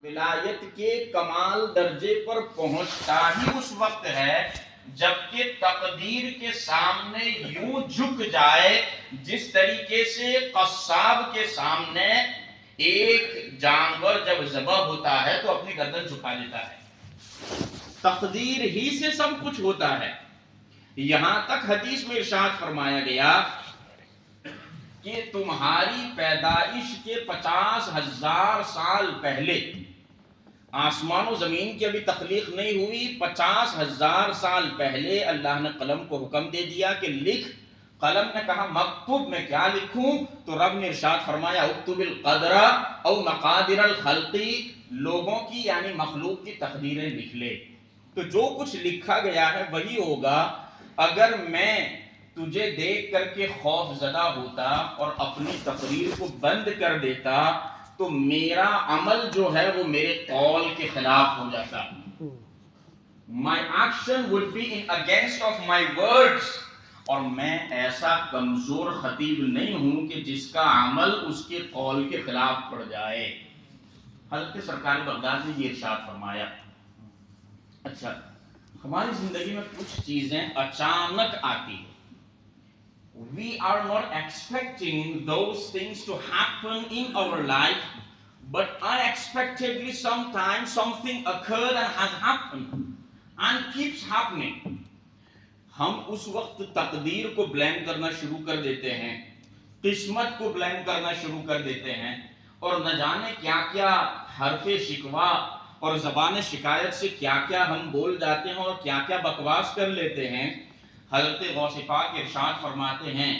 ولایت کے کمال درجے پر پہنچتا ہی اس وقت ہے جبکہ تقدیر کے سامنے یوں جھک جائے جس طریقے سے قصاب کے سامنے ایک جانور جب ذبح ہوتا ہے تو اپنی گردن جھکا لیتا ہے. تقدیر ہی سے سب کچھ ہوتا ہے. یہاں تک حدیث میں ارشاد فرمایا گیا کہ تمہاری پیدائش کے 50,000 سال پہلے، آسمان و زمین کی ابھی تخلیق نہیں ہوئی، 50,000 سال پہلے اللہ نے قلم کو حکم دے دیا کہ لکھ. قلم نے کہا مکتوب، میں کیا لکھوں؟ تو رب نے ارشاد فرمایا اکتب القدر او مقادر الخلق، لوگوں کی یعنی مخلوق کی تقدیریں لکھ لے. تو جو کچھ لکھا گیا ہے وہی ہوگا. اگر میں تجھے دیکھ کر کے خوف زدہ ہوتا اور اپنی تقریر کو بند کر دیتا تو میرا عمل جو ہے وہ میرے قول کے خلاف ہو جاتا. My action would be in against of my words. اور میں ایسا کمزور خطیب نہیں ہوں کہ جس کا عمل اس کے قول کے خلاف پڑ جائے. حضرت سرکار بغداد نے یہ ارشاد فرمایا. اچھا، ہماری زندگی میں کچھ چیزیں اچانک آتی ہیں. We are not expecting those things to happen in our life, but unexpectedly sometimes something occurred and has happened and keeps happening. ہم اس وقت تقدیر کو بلیم کرنا شروع کر دیتے ہیں، قسمت کو بلیم کرنا شروع کر دیتے ہیں، اور نہ جانے کیا کیا حرف شکوہ اور زبان شکایت سے کیا کیا ہم بول جاتے ہیں اور کیا کیا بکواس کر لیتے ہیں. حضرت غوث پاک ارشاد فرماتے ہیں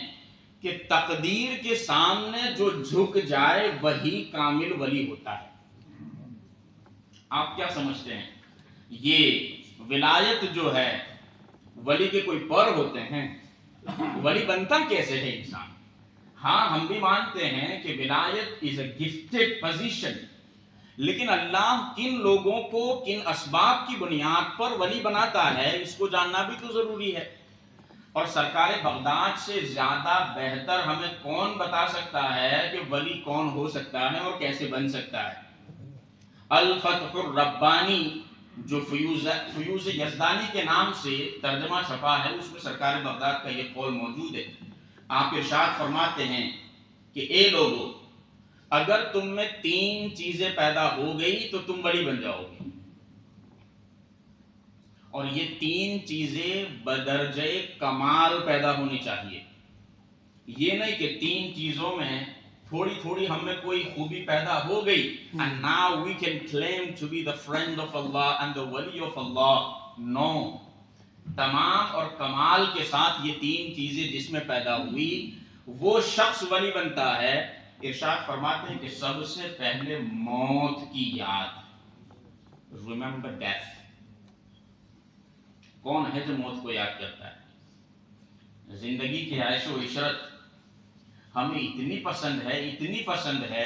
کہ تقدیر کے سامنے جو جھک جائے وہی کامل ولی ہوتا ہے. آپ کیا سمجھتے ہیں؟ یہ ولایت جو ہے، ولی کے کوئی پر ہوتے ہیں؟ ولی بنتا کیسے ہے انسان؟ ہاں، ہم بھی مانتے ہیں کہ ولایت از اے گفٹڈ پوزیشن، لیکن اللہ کن لوگوں کو کن اسباب کی بنیاد پر ولی بناتا ہے اس کو جاننا بھی تو ضروری ہے. اور سرکار بغداد سے زیادہ بہتر ہمیں کون بتا سکتا ہے کہ ولی کون ہو سکتا ہے اور کیسے بن سکتا ہے؟ الفتح الربانی جو فیوز یزدانی کے نام سے ترجمہ چھپا ہے، اس میں سرکار بغداد کا یہ قول موجود ہے. آپ ارشاد فرماتے ہیں کہ اے لوگو، اگر تم میں 3 چیزیں پیدا ہو گئی تو تم ولی بن جاؤ گے. اور یہ 3 چیزیں بدرجہ کمال پیدا ہونی چاہیے. یہ نہیں کہ 3 چیزوں میں تھوڑی تھوڑی ہم میں کوئی خوبی پیدا ہو گئی and now we can claim to be the friend of Allah and the wali of Allah. No. تمام اور کمال کے ساتھ یہ 3 چیزیں جس میں پیدا ہوئی وہ شخص ولی بنتا ہے. ارشاد فرماتے ہیں کہ سب سے پہلے موت کی یاد. Remember death. کون ہے جو موت کو یاد کرتا ہے؟ زندگی کی عیش و عشرت ہمیں اتنی پسند ہے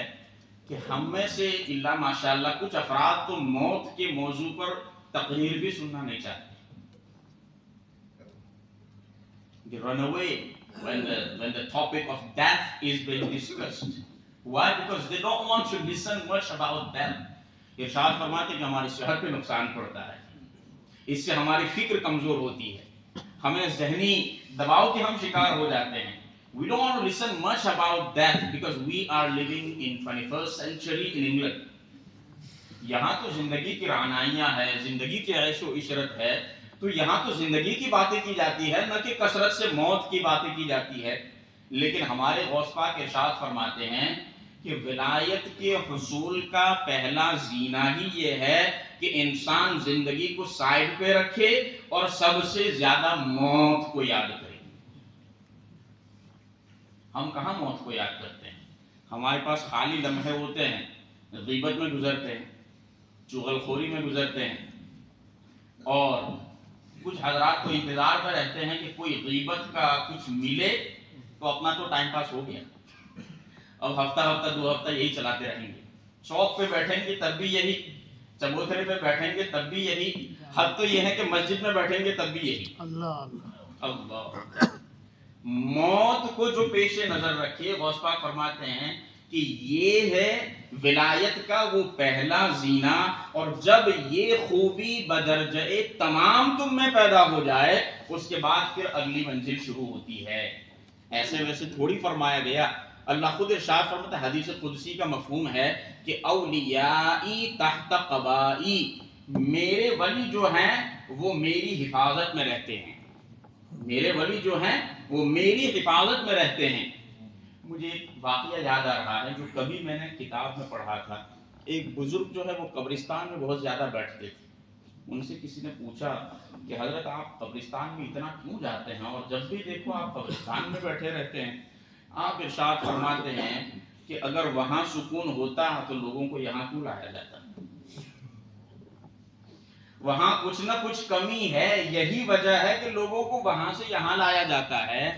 کہ ہم میں سے الا ماشاءاللہ کچھ افراد تو موت کے موضوع پر تقریر بھی سننا نہیں چاہتے. They run away when the topic of death is being discussed. Why? Because they don't want to listen much about death. ارشاد فرماتے کہ ہماری صحت پہ نقصان پڑتا ہے، اس سے ہماری فکر کمزور ہوتی ہے، ہمیں ذہنی دباؤ کے ہم شکار ہو جاتے ہیں. We don't want to listen much about death because we are living in 21st century in England. یہاں تو زندگی کی رعنائیاں ہے، زندگی کی عیش و عشرت ہے، تو یہاں تو زندگی کی باتیں کی جاتی ہے، نہ کہ کثرت سے موت کی باتیں کی جاتی ہے. لیکن ہمارے غوث پاک ارشاد فرماتے ہیں کہ ولایت کے حصول کا پہلا زینہ ہی یہ ہے کہ انسان زندگی کو سائیڈ پہ رکھے اور سب سے زیادہ موت کو یاد کرے. ہم کہاں موت کو یاد کرتے ہیں؟ ہمارے پاس خالی لمحے ہوتے ہیں، غیبت میں گزرتے ہیں، چغل خوری میں گزرتے ہیں، اور کچھ حضرات تو انتظار میں رہتے ہیں کہ کوئی غیبت کا کچھ ملے تو اپنا تو ٹائم پاس ہو گیا. اب ہفتہ 2 ہفتہ یہی چلاتے رہیں گے. چوک پہ بیٹھیں گے تب بھی یہی، چبوترے پہ بیٹھیں گے تب بھی یہی، حد تو یہ ہے کہ مسجد میں بیٹھیں گے تب بھی یہی. اللہ موت کو جو پیش نظر رکھیے، غوث پاک فرماتے ہیں کہ یہ ہے ولایت کا وہ پہلا زینہ، اور جب یہ خوبی بدرجہ تمام تم میں پیدا ہو جائے اس کے بعد پھر اگلی منزل شروع ہوتی ہے۔ ایسے ویسے تھوڑی فرمایا گیا، اللہ خود ارشاد فرماتا ہے، حدیث قدسی کا مفہوم ہے کہ اولیائی تحت قبائی، میرے ولی جو ہیں وہ میری حفاظت میں رہتے ہیں، میرے ولی جو ہیں وہ میری حفاظت میں رہتے ہیں۔ مجھے ایک واقعہ یاد آ رہا ہے جو کبھی میں نے کتاب میں پڑھا تھا۔ ایک بزرگ جو ہے وہ قبرستان میں بہت زیادہ بیٹھتے تھے، ان سے کسی نے پوچھا کہ حضرت آپ قبرستان میں اتنا کیوں جاتے ہیں اور جب بھی دیکھو آپ قبرستان میں بیٹھے رہتے ہیں؟ آپ ارشاد فرماتے ہیں کہ اگر وہاں سکون ہوتا تو لوگوں کو یہاں کیوں لایا جاتا؟ وہاں کچھ نہ کچھ کمی ہے، یہی وجہ ہے کہ لوگوں کو وہاں سے یہاں لایا جاتا ہے۔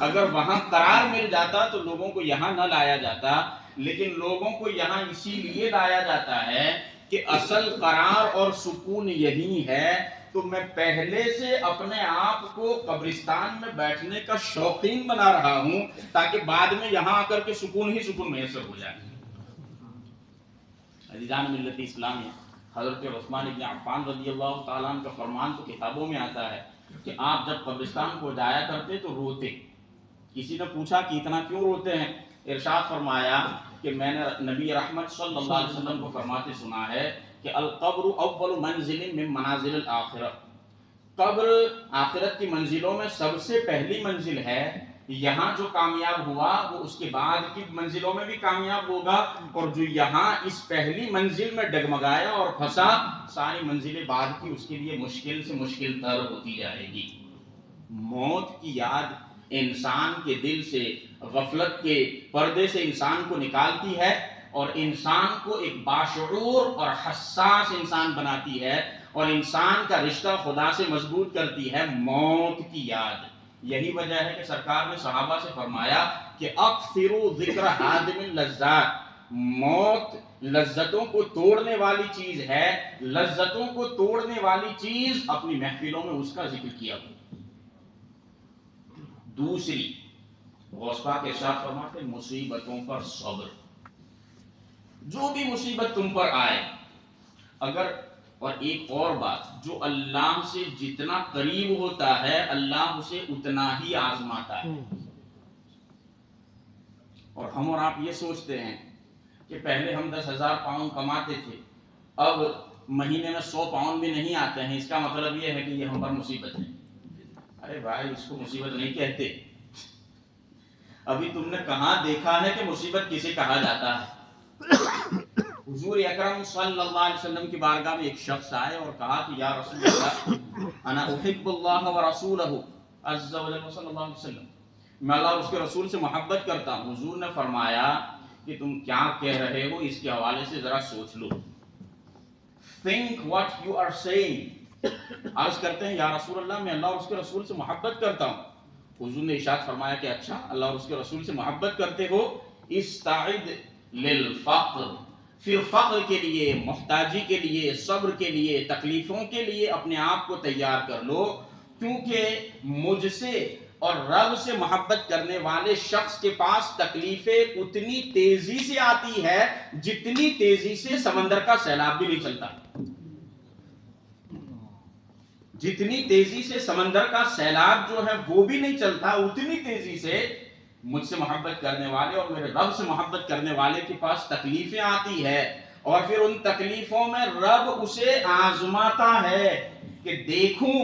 اگر وہاں قرار مل جاتا تو لوگوں کو یہاں نہ لایا جاتا، لیکن لوگوں کو یہاں اسی لیے لایا جاتا ہے کہ اصل قرار اور سکون یہی ہے۔ تو میں پہلے سے اپنے آپ کو قبرستان میں بیٹھنے کا شوقین بنا رہا ہوں تاکہ بعد میں یہاں آ کر کے سکون ہی سکون میسر ہو جائے۔ عزیزان ملت اسلامی، حضرت عثمان بن عفان رضی اللہ تعالیٰ عنہ کا فرمان تو کتابوں میں آتا ہے کہ آپ جب قبرستان کو جایا کرتے تو روتے۔ کسی نے پوچھا کہ اتنا کیوں روتے ہیں؟ ارشاد فرمایا کہ میں نے نبی رحمت صلی اللہ علیہ وسلم کو فرماتے سنا ہے کہ القبر اول منزل من منازل الآخرہ، قبر آخرت کی منزلوں میں سب سے پہلی منزل ہے۔ یہاں جو کامیاب ہوا وہ اس کے بعد کی منزلوں میں بھی کامیاب ہوگا، اور جو یہاں اس پہلی منزل میں ڈگمگایا اور پھنسا، ساری منزلیں بعد کی اس کے لیے مشکل سے مشکل تر ہوتی جائے گی۔ موت کی یاد انسان کے دل سے، غفلت کے پردے سے انسان کو نکالتی ہے اور انسان کو ایک باشعور اور حساس انسان بناتی ہے، اور انسان کا رشتہ خدا سے مضبوط کرتی ہے موت کی یاد۔ یہی وجہ ہے کہ سرکار نے صحابہ سے فرمایا کہ اکثروا ذکر ہادم اللذات، موت لذتوں کو توڑنے والی چیز ہے، لذتوں کو توڑنے والی چیز اپنی محفلوں میں اس کا ذکر کیا ہو۔ دوسری، غوث پاک ارشاد فرماتے مصیبتوں پر صبر، جو بھی مصیبت تم پر آئے اگر، اور ایک اور بات، جو اللہ سے جتنا قریب ہوتا ہے اللہ اسے اتنا ہی آزماتا ہے۔ اور ہم اور آپ یہ سوچتے ہیں کہ پہلے ہم 10,000 پاؤنڈ کماتے تھے، اب مہینے میں 100 پاؤنڈ بھی نہیں آتے ہیں، اس کا مطلب یہ ہے کہ یہ ہم پر مصیبت ہے۔ ارے بھائی، اس کو مصیبت نہیں کہتے۔ ابھی تم نے کہاں دیکھا ہے کہ مصیبت کسے کہا جاتا ہے؟ حضور اکرم صلی اللہ علیہ وسلم کی بارگاہ میں ایک شخص آئے اور کہا کہ یا رسول اللہ انا احب اللہ ورسولہ عز وجل صلی اللہ علیہ وسلم، میں اللہ اور اس کے رسول سے محبت کرتا ہوں۔ حضور نے فرمایا کہ تم کیا کہہ رہے ہو، اس کے حوالے سے ذرا سوچ لو۔ Think what you are saying۔ عرض کرتے ہیں یا رسول اللہ میں اللہ اور اس کے رسول سے محبت کرتا ہوں۔ حضور نے ارشاد فرمایا کہ اچھا اللہ اور اس کے رسول سے محبت کرتے ہو، استعد للفقر، پھر فقر کے لیے، محتاجی کے لیے، صبر کے لیے، تکلیفوں کے لیے اپنے آپ کو تیار کر لو، کیونکہ مجھ سے اور رب سے محبت کرنے والے شخص کے پاس تکلیفیں اتنی تیزی سے آتی ہے جتنی تیزی سے سمندر کا سیلاب بھی نہیں چلتا۔ جتنی تیزی سے سمندر کا سیلاب جو ہے وہ بھی نہیں چلتا، اتنی تیزی سے مجھ سے محبت کرنے والے اور میرے رب سے محبت کرنے والے کے پاس تکلیفیں آتی ہے، اور پھر ان تکلیفوں میں رب اسے آزماتا ہے کہ دیکھوں،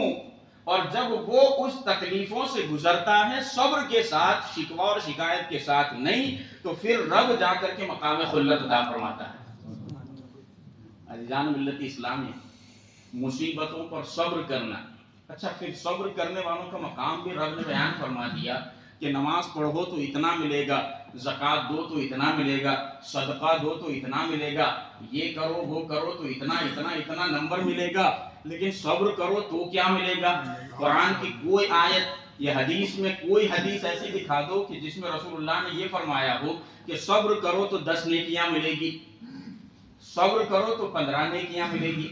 اور جب وہ اس تکلیفوں سے گزرتا ہے صبر کے ساتھ، شکوہ اور شکایت کے ساتھ نہیں، تو پھر رب جا کر کے مقام خلت عطا فرماتا ہے۔ عزیزان ملت اسلامی، مصیبتوں پر صبر کرنا۔ اچھا، پھر صبر کرنے والوں کا مقام بھی رب نے بیان فرما دیا کہ نماز پڑھو تو اتنا ملے گا، زکوٰۃ دو تو اتنا ملے گا، صدقہ دو تو اتنا ملے گا، یہ کرو وہ کرو تو اتنا اتنا اتنا نمبر ملے گا، لیکن صبر کرو تو کیا ملے گا؟ قرآن کی کوئی آیت یا حدیث میں کوئی حدیث ایسی دکھا دو کہ جس میں رسول اللہ نے یہ فرمایا ہو کہ صبر کرو تو 10 نیکیاں ملے گی، صبر کرو تو 15 نیکیاں ملے گی،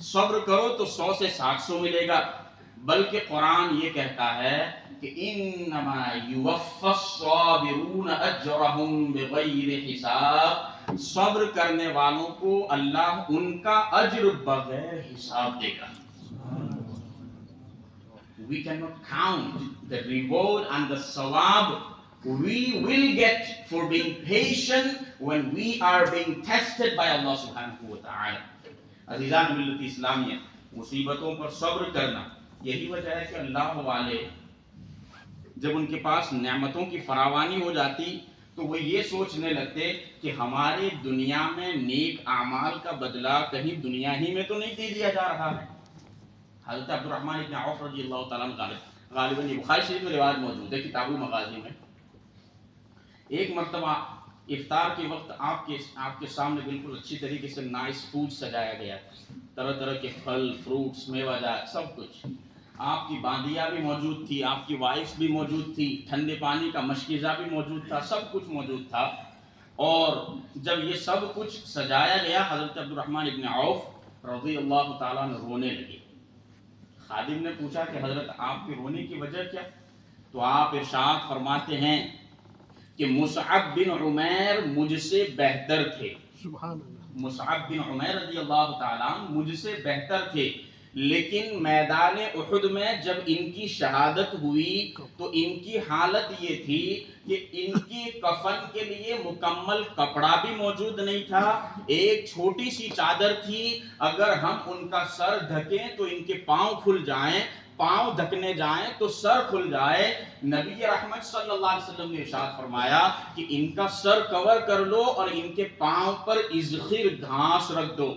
صبر کرو تو 100 سے 700 ملے گا۔ بلکہ قرآن یہ کہتا ہے کہ انما یوفی الصابرون اجرهم بغیر حساب، صبر کرنے والوں کو اللہ ان کا اجر بغیر حساب دے گا. We cannot count the reward and the sawab we will get for being patient when we are being tested by Allah subhanahu wa ta'ala. عزیزان ملت اسلامیہ، مصیبتوں پر صبر کرنا یہی وجہ ہے کہ اللہ والے جب ان کے پاس نعمتوں کی فراوانی ہو جاتی تو وہ یہ سوچنے لگتے کہ ہمارے دنیا میں نیک اعمال کا بدلہ کہیں دنیا ہی میں تو نہیں دے دیا جا رہا ہے. حضرت عبد الرحمن ابن عوف رضی اللہ تعالیٰ عنہ غالباً یہ بخاری شریف میں روایت موجود ہے کتاب المغازی میں، ایک مرتبہ افطار کے وقت آپ کے سامنے بالکل اچھی طریقے سے نائس فوڈ سجایا گیا، طرح طرح کے پھل، فروٹس، میوہ جات، سب کچھ. آپ کی باندیاں بھی موجود تھی، آپ کی وائفس بھی موجود تھی، ٹھنڈے پانی کا مشکیزہ بھی موجود تھا، سب کچھ موجود تھا. اور جب یہ سب کچھ سجایا گیا، حضرت عبد الرحمن ابن عوف رضی اللہ تعالیٰ عنہ رونے لگے. خادم نے پوچھا کہ حضرت آپ کے رونے کی وجہ کیا؟ تو آپ ارشاد فرماتے ہیں کہ مصعب بن عمیر مجھ سے بہتر تھے. مصعب بن عمیر رضی اللہ تعالیٰ مجھ سے بہتر تھے، لیکن میدان احد میں جب ان کی شہادت ہوئی تو ان کی حالت یہ تھی کہ ان کی کفن کے لیے مکمل کپڑا بھی موجود نہیں تھا، ایک چھوٹی سی چادر تھی. اگر ہم ان کا سر ڈھکیں تو ان کے پاؤں کھل جائیں، پاؤں ڈھکنے جائیں تو سر کھل جائے. نبی رحمت صلی اللہ علیہ وسلم نے ارشاد فرمایا کہ ان کا سر کور کر لو اور ان کے پاؤں پر ازخر گھاس رکھ دو.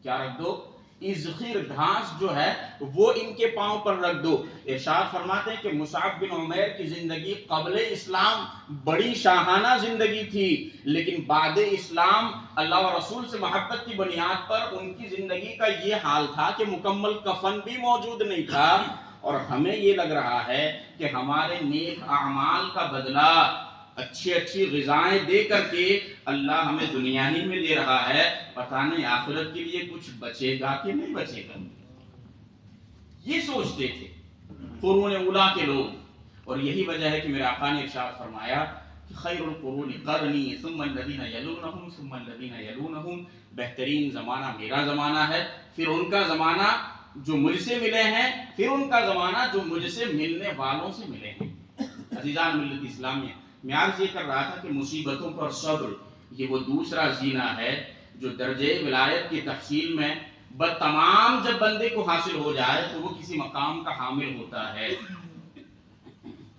کیا رکھ دو؟ ازخر گھاس جو ہے وہ ان کے پاؤں پر رکھ دو. ارشاد فرماتے ہیں کہ مصعب بن عمیر کی زندگی قبل اسلام بڑی شاہانہ زندگی تھی، لیکن بعد اسلام اللہ و رسول سے محبت کی بنیاد پر ان کی زندگی کا یہ حال تھا کہ مکمل کفن بھی موجود نہیں تھا. اور ہمیں یہ لگ رہا ہے کہ ہمارے نیک اعمال کا بدلہ اچھی غذائیں دے کر کے اللہ ہمیں دنیا ہی میں دے رہا ہے، پتہ نہیں آخرت کے لیے کچھ بچے گا کہ نہیں بچے گا. یہ سوچتے تھے قرون اولا کے لوگ. اور یہی وجہ ہے کہ میرے آقا نے ارشاد فرمایا کہ خیر القرون قرنی ثم الذین یلونہم ثم الذین یلونہم، بہترین زمانہ میرا زمانہ ہے، پھر ان کا زمانہ جو مجھ سے ملے ہیں، پھر ان کا زمانہ جو مجھ سے ملنے والوں سے ملے ہیں. عزیزان ملت اسلامیہ، میں عرض یہ کر رہا تھا کہ مصیبتوں پر صبر یہ وہ دوسرا زینہ ہے جو درجے ولایت کی تحصیل میں تمام جب بندے کو حاصل ہو جائے تو وہ کسی مقام کا حامل ہوتا ہے.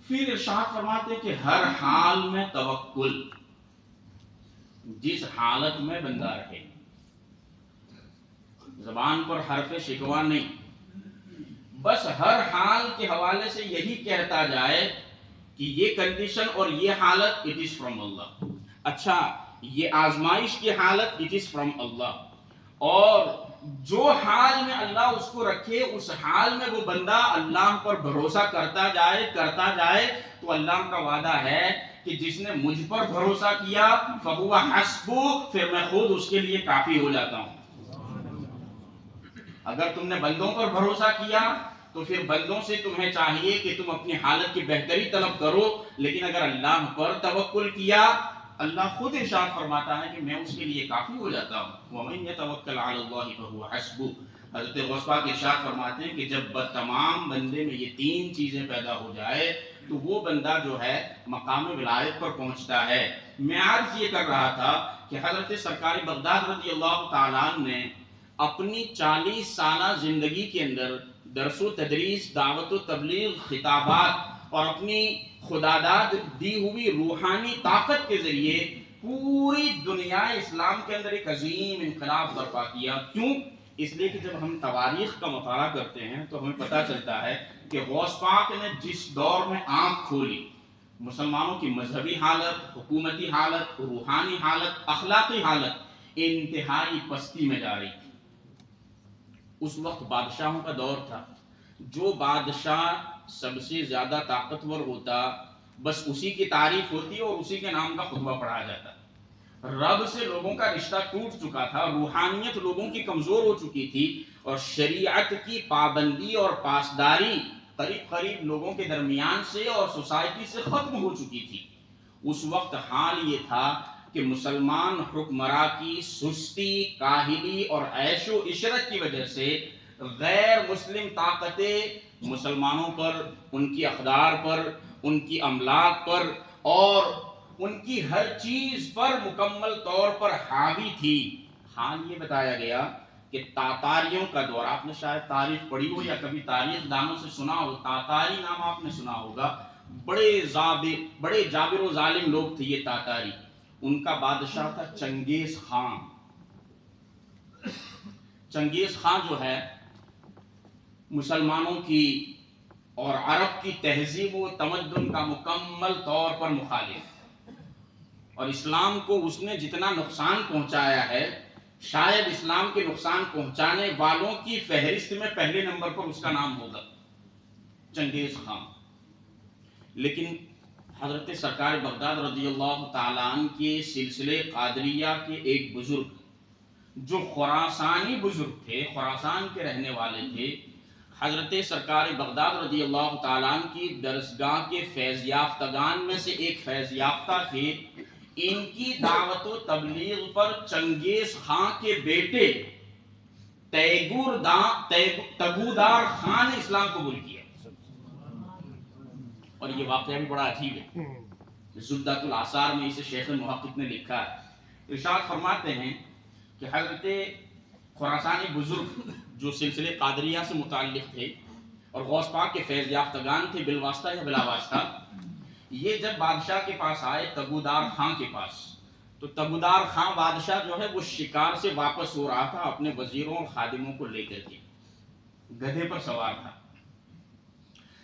پھر ارشاد فرماتے کہ ہر حال میں توکل، جس حالت میں بندہ رہے، زبان پر حرف شکوہ نہیں، بس ہر حال کے حوالے سے یہی کہتا جائے کہ یہ کنڈیشن اور یہ حالت اٹ از فرام اللہ. اچھا یہ آزمائش کی حالت اٹ از فرام اللہ. اور جو حال میں اللہ اس کو رکھے اس حال میں وہ بندہ اللہ پر بھروسہ کرتا جائے تو اللہ کا وعدہ ہے کہ جس نے مجھ پر بھروسہ کیا فہو حسبو، پھر میں خود اس کے لیے کافی ہو جاتا ہوں. اگر تم نے بندوں پر بھروسہ کیا تو پھر بندوں سے تمہیں چاہیے کہ تم اپنی حالت کی بہتری طلب کرو، لیکن اگر اللہ پر توکل کیا اللہ خود ارشاد فرماتا ہے کہ میں اس کے لیے کافی ہو جاتا ہوں. وَمَن يَتَوَكَّلْ عَلَى اللَّهِ فَهُوَ حَسْبُهُ. حضرت غوث پاک ارشاد فرماتے ہیں کہ جب تمام بندے میں یہ تین چیزیں پیدا ہو جائے تو وہ بندہ جو ہے مقام ولایت پر پہنچتا ہے. میں عرض یہ کر رہا تھا کہ حضرت سرکار بغداد رضی اللہ تعالیٰ نے اپنی 40 سالہ زندگی کے اندر درس و تدریس، دعوت و تبلیغ، خطابات اور اپنی خداداد دی ہوئی روحانی طاقت کے ذریعے پوری دنیا اسلام کے اندر ایک عظیم انقلاب برپا کیا. کیوں؟ اس لیے کہ جب ہم تواریخ کا مطالعہ کرتے ہیں تو ہمیں پتہ چلتا ہے کہ غوث پاک نے جس دور میں آنکھ کھولی، مسلمانوں کی مذہبی حالت، حکومتی حالت، روحانی حالت، اخلاقی حالت انتہائی پستی میں جا رہی تھی. اس وقت بادشاہوں کا دور تھا. جو بادشاہ سب سے زیادہ طاقتور ہوتا بس اسی کی تعریف ہوتی اور اسی کے نام کا خطبہ پڑھا جاتا. رب سے لوگوں کا رشتہ ٹوٹ چکا تھا، روحانیت لوگوں کی کمزور ہو چکی تھی، اور شریعت کی پابندی اور پاسداری قریب قریب لوگوں کے درمیان سے اور سوسائٹی سے ختم ہو چکی تھی۔ اس وقت حال یہ تھا کہ مسلمان حکمراں کی سستی، کاہلی اور عیش و عشرت کی وجہ سے غیر مسلم طاقتیں مسلمانوں پر، ان کی اقدار پر، ان کی املاک پر اور ان کی ہر چیز پر مکمل طور پر حاوی تھی۔ حال یہ بتایا گیا کہ تاتاریوں کا دور، آپ نے شاید تاریخ پڑھی ہو یا کبھی تاریخ دانوں سے سنا ہو، تاتاری نام آپ نے سنا ہوگا، بڑے جابر و ظالم لوگ تھے یہ تاتاری۔ ان کا بادشاہ تھا چنگیز خان۔ چنگیز خان جو ہے مسلمانوں کی اور عرب کی تہذیب و تمدن کا مکمل طور پر مخالف، اور اسلام کو اس نے جتنا نقصان پہنچایا ہے، شاید اسلام کے نقصان پہنچانے والوں کی فہرست میں پہلے نمبر پر اس کا نام ہوگا، چنگیز خان۔ لیکن حضرت سرکار بغداد رضی اللہ تعالیٰ عنہ کے سلسلے قادریہ کے ایک بزرگ جو خراسانی بزرگ تھے، خراسان کے رہنے والے تھے، حضرت سرکار بغداد رضی اللہ تعالیٰ عنہ کی درسگاہ کے فیض یافتگان میں سے ایک فیض یافتہ تھے۔ ان کی دعوت و تبلیغ پر چنگیز خان کے بیٹے تگودار خان نے اسلام قبول کیا، اور یہ واقعہ بھی بڑا عجیب ہے۔ زبدۃ الآثار میں اسے شیخ محقق نے لکھا ہے، ارشاد فرماتے ہیں کہ حضرت خراسانی بزرگ جو سلسلے قادریہ سے متعلق تھے اور غوث پاک کے فیض یافتگان تھے بالواسطہ یا بلا واسطہ، یہ جب بادشاہ کے پاس آئے، تگودار خان کے پاس، تو تگودار خان بادشاہ جو ہے وہ شکار سے واپس ہو رہا تھا اپنے وزیروں اور خادموں کو لے کر کے، گدھے پر سوار تھا۔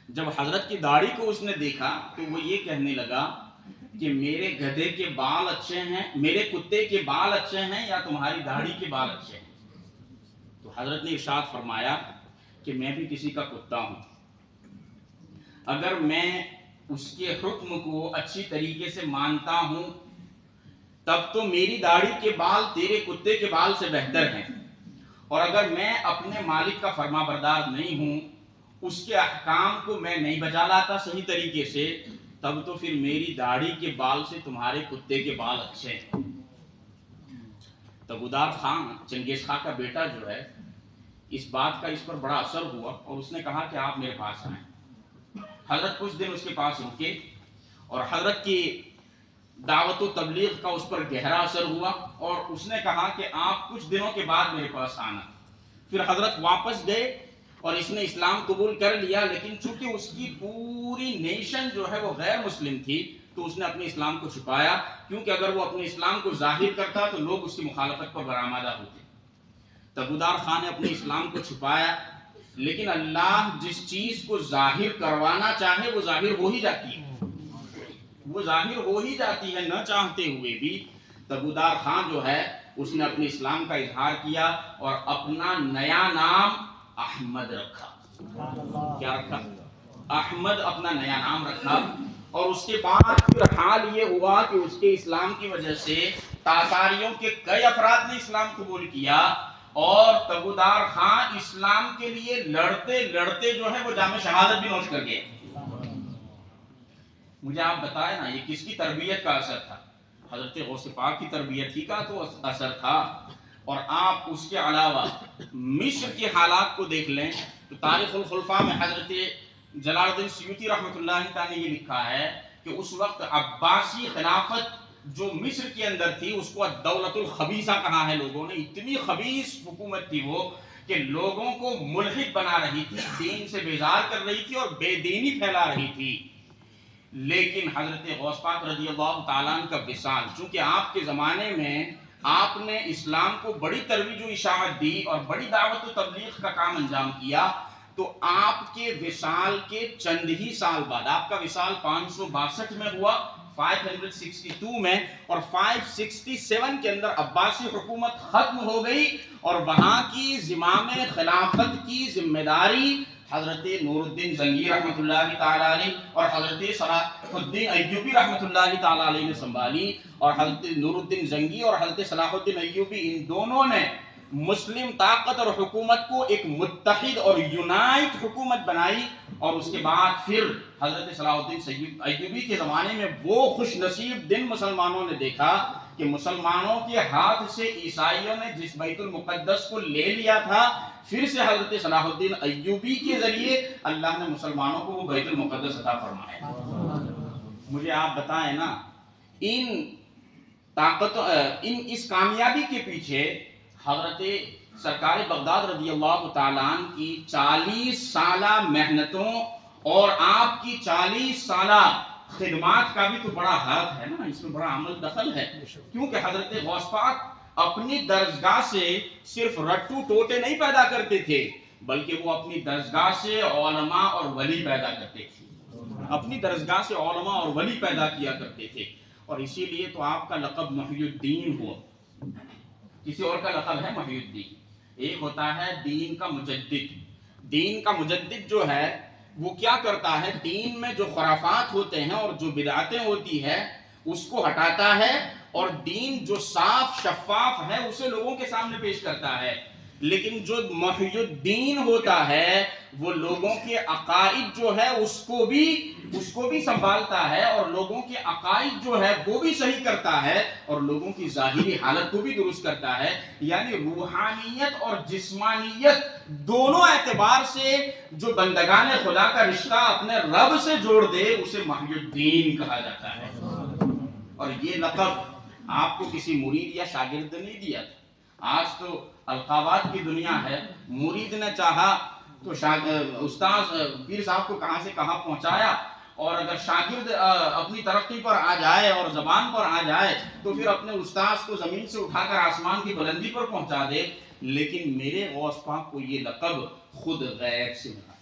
جب حضرت کی داڑھی کو اس نے دیکھا تو وہ یہ کہنے لگا کہ میرے گدھے کے بال اچھے ہیں، میرے کتے کے بال اچھے ہیں یا تمہاری داڑھی کے بال اچھے ہیں؟ تو حضرت نے ارشاد فرمایا کہ میں بھی کسی کا کتا ہوں، اگر میں اس کے حکم کو اچھی طریقے سے مانتا ہوں تب تو میری داڑھی کے بال تیرے کتے کے بال سے بہتر ہیں، اور اگر میں اپنے مالک کا فرما بردار نہیں ہوں، اس کے احکام کو میں نہیں بجا لاتا صحیح طریقے سے، تب تو پھر میری داڑھی کے بال سے تمہارے کتے کے بال اچھے ہیں۔ تگودار خان، چنگیز خان کا بیٹا جو ہے، اس بات کا اس پر بڑا اثر ہوا اور اس نے کہا کہ آپ میرے پاس آئیں۔ حضرت کچھ دن اس کے پاس رکے اور حضرت کی دعوت و تبلیغ کا اس پر گہرا اثر ہوا، اور اس نے کہا کہ آپ کچھ دنوں کے بعد میرے پاس آنا۔ پھر حضرت واپس گئے اور اس نے اسلام قبول کر لیا، لیکن چونکہ اس کی پوری نیشن جو ہے وہ غیر مسلم تھی تو اس نے اپنے اسلام کو چھپایا، کیونکہ اگر وہ اپنے اسلام کو ظاہر کرتا تو لوگ اس کی مخالفت پر برآمدہ ہوتے۔ تگودار خان نے اپنے اسلام کو چھپایا، لیکن اللہ جس چیز کو ظاہر کروانا چاہے وہ ظاہر ہو ہی جاتی ہے، وہ ظاہر ہو ہی جاتی ہے نہ چاہتے ہوئے بھی۔ تگودار خان جو ہے اس نے اپنے اسلام کا اظہار کیا اور اپنا نیا نام احمد رکھا۔ کیا رکھا؟ احمد اپنا نیا نام رکھا، اور اس کے بعد پھر حال یہ ہوا کہ اس کے اسلام کی وجہ سے تاتاریوں کے کئی افراد نے اسلام قبول کیا، اور تگودار خان اسلام کے لیے لڑتے لڑتے جو ہے وہ جام شہادت بھی نوش کر گئے۔ مجھے آپ بتائیں نا، یہ کس کی تربیت کا اثر تھا؟ حضرت غوث پاک کی تربیت ہی کا تو اثر تھا۔ اور آپ اس کے علاوہ مصر کے حالات کو دیکھ لیں تو تاریخ الخلفاء میں حضرت جلال الدین سیوطی رحمۃ اللہ تعالی نے یہ لکھا ہے کہ اس وقت عباسی خلافت جو مصر کے اندر تھی اس کو دولت الخبیثہ کہا ہے لوگوں نے۔ اتنی خبیث حکومت تھی وہ کہ لوگوں کو ملحد بنا رہی تھی، دین سے بیزار کر رہی تھی اور بے دینی پھیلا رہی تھی۔ لیکن حضرت غوث پاک رضی اللہ تعالیٰ عنہ کا وصال، چونکہ آپ کے زمانے میں آپ نے اسلام کو بڑی ترویج و اشاعت دی اور بڑی دعوت و تبلیغ کا کام انجام کیا، تو آپ کے وصال کے چند ہی سال بعد، آپ کا وصال 562 میں ہوا، 562 میں، اور 567 کے اندر عباسی حکومت ختم ہو گئی، اور وہاں کی زمام خلافت کی ذمہ داری حضرت نور الدین زنگی رحمۃ اللہ تعالی علیہ اور حضرت صلاح الدین ایوبی رحمۃ اللہ تعالی علیہ نے سنبھالی، اور حضرت نور الدین زنگی اور حضرت صلاح الدین ایوبی ان دونوں نے مسلم طاقت اور حکومت کو ایک متحد اور یونائٹ حکومت بنائی. اور اس کے بعد پھر حضرت صلاح الدین ایوبی کے زمانے میں وہ خوش نصیب دن مسلمانوں نے دیکھا کہ مسلمانوں کے ہاتھ سے عیسائیوں نے جس بیت المقدس کو لے لیا تھا، پھر سے حضرت صلاح الدین ایوبی کے ذریعے اللہ نے مسلمانوں کو وہ بیت المقدس عطا فرمایا. مجھے آپ بتائیں نا، اس کامیابی کے پیچھے حضرت سرکار بغداد رضی اللہ تعالیٰ عنہ کی 40 سالہ محنتوں اور آپ کی 40 سالہ خدمات کا بھی تو بڑا ہاتھ ہے نا، اس میں بڑا عمل دخل ہے. کیونکہ حضرت غوث پاک اپنی درسگاہ سے صرف رٹو ٹوٹے نہیں پیدا کرتے تھے، بلکہ وہ اپنی درسگاہ سے علماء اور ولی پیدا کرتے تھے. اپنی درسگاہ سے علماء اور ولی پیدا کیا کرتے تھے، اور اسی لیے تو آپ کا لقب محی الدین ہوا. کسی اور کا لقب ہے محی الدین، ایک ہوتا ہے دین کا مجدد. دین کا مجدد جو ہے وہ کیا کرتا ہے، دین میں جو خرافات ہوتے ہیں اور جو بدعتیں ہوتی ہے اس کو ہٹاتا ہے، اور دین جو صاف شفاف ہے اسے لوگوں کے سامنے پیش کرتا ہے. لیکن جو محی الدین ہوتا ہے وہ لوگوں کے عقائد جو ہے اس کو بھی سنبھالتا ہے، اور لوگوں کے عقائد جو ہے وہ بھی صحیح کرتا ہے، اور لوگوں کی ظاہری حالت کو بھی درست کرتا ہے. یعنی روحانیت اور جسمانیت دونوں اعتبار سے جو بندگان خدا کا رشتہ اپنے رب سے جوڑ دے اسے محی الدین کہا جاتا ہے. اور یہ لقب آپ کو کسی مرید یا شاگرد نے نہیں دیا تھا. آج تو القابات کی دنیا ہے، مرید نے چاہا تو استاد پیر صاحب کو کہاں سے کہاں پہنچایا، اور اگر شاگرد اپنی ترقی پر آ جائے اور زبان پر آ جائے تو پھر اپنے استاذ کو زمین سے اٹھا کر آسمان کی بلندی پر پہنچا دے. لیکن میرے غوث پاک کو یہ لقب خود غیب سے ملا.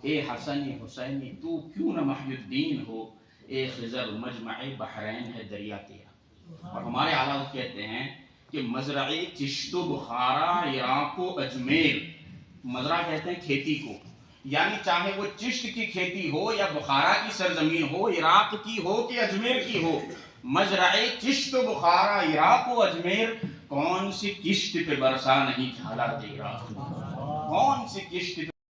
اے حسن حسینی تو کیوں نہ محی الدین ہو، اے خضر مجمع بحرین ہے دریا تیرا. اور ہمارے اعلیٰ کہتے ہیں کہ مزرعی چشت و بخارا عراق و اجمیر، مزرعہ کہتے ہیں کھیتی کو، یعنی چاہے وہ چشت کی کھیتی ہو یا بخارا کی سرزمین ہو، عراق کی ہو کہ اجمیر کی ہو، مزرعی چشت و بخارا عراق و اجمیر، کون سی کشت پہ برسا نہیں جھالا تیرا، کون سی کشت